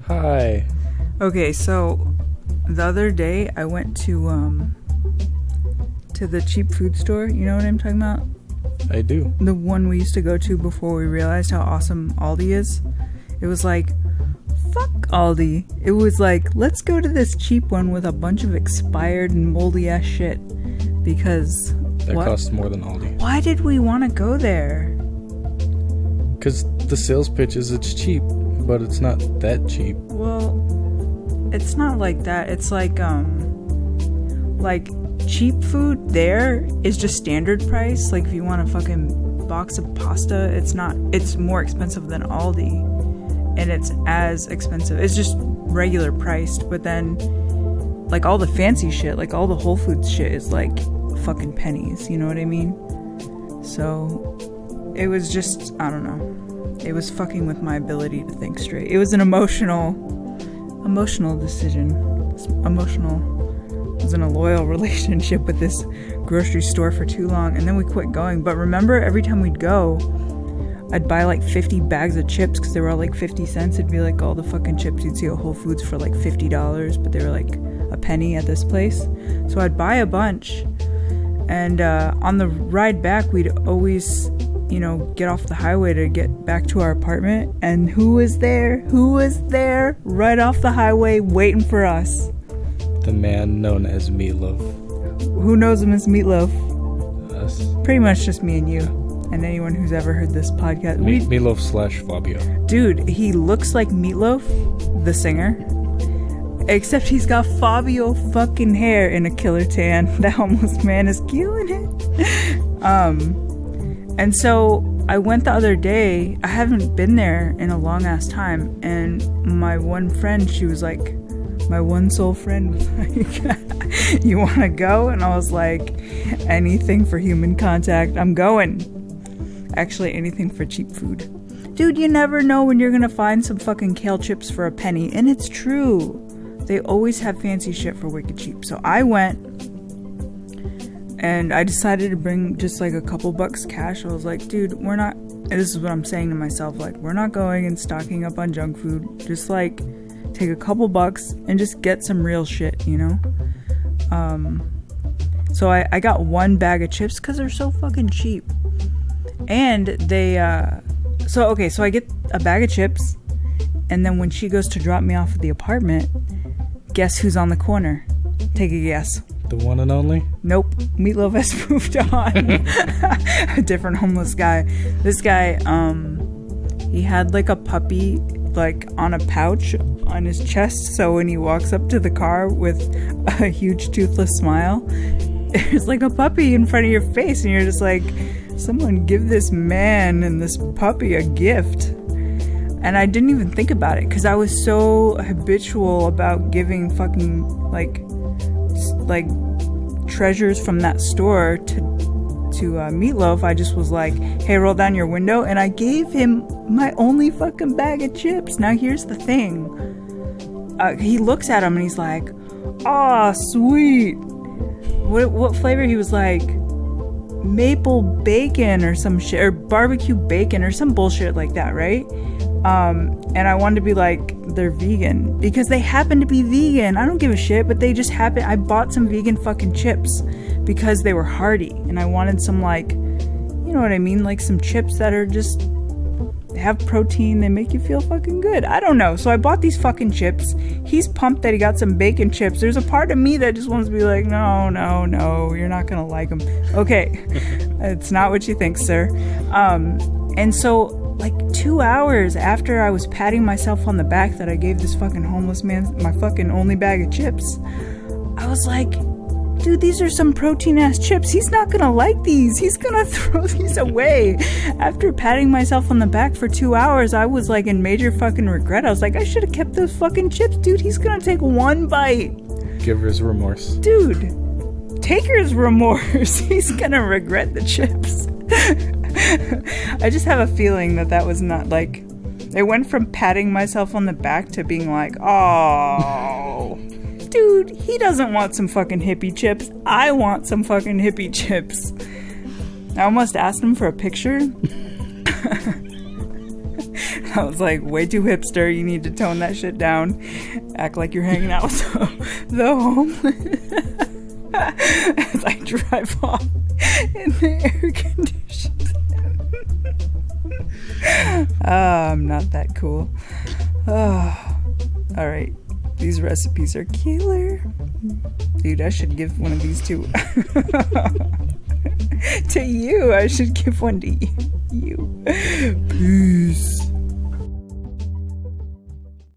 Hi. Okay, so the other day I went to the cheap food store. You know what I'm talking about? I do. The one we used to go to before we realized how awesome Aldi is. It was like, fuck Aldi. It was like, let's go to this cheap one with a bunch of expired and moldy ass shit. Because That costs more than Aldi. Why did we want to go there? Because the sales pitch is it's cheap, but it's not that cheap. Well, it's not like that. It's like cheap food there is just standard price. Like if you want a fucking box of pasta, it's more expensive than Aldi. And it's as expensive. It's just regular priced. But then, like all the fancy shit, like all the Whole Foods shit is like fucking pennies. You know what I mean? So it was just, I don't know. It was fucking with my ability to think straight. It was an emotional decision. I was in a loyal relationship with this grocery store for too long, and then we quit going. But remember, every time we'd go, I'd buy like 50 bags of chips because they were all like 50 cents. It'd be like all the fucking chips you'd see at Whole Foods for like $50, but they were like a penny at this place. So I'd buy a bunch, and on the ride back, we'd always, get off the highway to get back to our apartment. And who was there? Right off the highway waiting for us? The man known as Meatloaf. Who knows him as Meatloaf? Us. Pretty much just me and you. And anyone who's ever heard this podcast. Meatloaf / Fabio. Dude, he looks like Meatloaf, the singer. Except he's got Fabio fucking hair in a killer tan. That homeless man is killing it. And so I went the other day. I haven't been there in a long ass time. And my one friend, she was like, my one soul friend was like, you want to go? And I was like, anything for human contact, I'm going. Actually, anything for cheap food. Dude, you never know when you're going to find some fucking kale chips for a penny. And it's true. They always have fancy shit for wicked cheap. So I went, and I decided to bring just like a couple bucks cash. I was like, dude, we're not, and this is what I'm saying to myself, like, we're not going and stocking up on junk food. Just like, take a couple bucks and just get some real shit, So I got one bag of chips because they're so fucking cheap. And they, so I get a bag of chips, and then when she goes to drop me off at the apartment, guess who's on the corner? Take a guess. The one and only? Nope. Meatloaf has moved on. A different homeless guy. This guy, he had like a puppy like on a pouch on his chest, so when he walks up to the car with a huge toothless smile, there's like a puppy in front of your face, and you're just like, someone give this man and this puppy a gift. And I didn't even think about it because I was so habitual about giving fucking like treasures from that store to Meatloaf. I just was like, hey, roll down your window, and I gave him my only fucking bag of chips. Now here's the thing, he looks at him and he's like, aw, sweet. What flavor? He was like, maple bacon or some shit, or barbecue bacon or some bullshit like that, right? And I wanted to be like, they're vegan, because they happen to be vegan. I don't give a shit, but they just happen. I bought some vegan fucking chips because they were hearty, and I wanted some, like, you know what I mean, like some chips that are just, they have protein, they make you feel fucking good. I don't know. So I bought these fucking chips. He's pumped that he got some bacon chips. There's a part of me that just wants to be like, no, you're not gonna like them. Okay. It's not what you think, sir. And so like 2 hours after I was patting myself on the back that I gave this fucking homeless man my fucking only bag of chips, I was like, dude, these are some protein ass chips. He's not gonna like these. He's gonna throw these away. After patting myself on the back for 2 hours, I was like in major fucking regret. I was like, I should have kept those fucking chips. Dude, he's gonna take one bite. Giver's remorse. Dude, taker's remorse. He's gonna regret the chips. I just have a feeling that was not like, it went from patting myself on the back to being like, oh, dude, he doesn't want some fucking hippie chips. I want some fucking hippie chips. I almost asked him for a picture. I was like, way too hipster. You need to tone that shit down. Act like you're hanging out with the homeless. As I drive off in the air conditions. I'm not that cool. Alright. These recipes are killer. Dude, I should give one of these to you. I should give one to you. Peace.